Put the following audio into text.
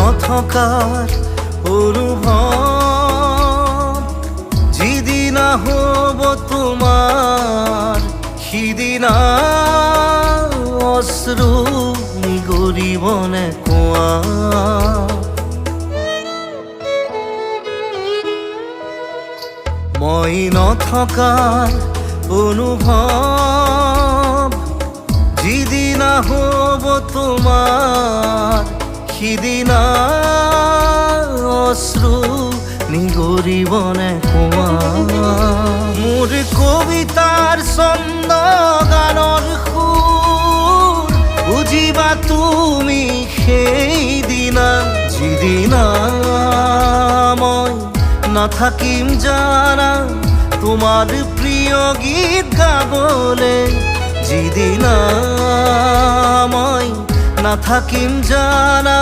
নথকাৰ অনুভৱ যিদিনা হ'ব তোমাৰ সিদিনা অশ্ৰু নিগৰিবনে কোৱা মই নথকাৰ অনুভৱ যিদিনা হ'ব তোমাৰ সিদিনা অশ্ৰু নিগৰিবনে কোৱা মোৰ কবিতাৰ ছন্দ গানৰ সুৰ বুজিবা তুমি সেইদিনা যিদিনা মই নাথাকিম জানা তোমাৰ প্ৰিয় গীত গাবলে যিদিনা মই নাথাকিম জানা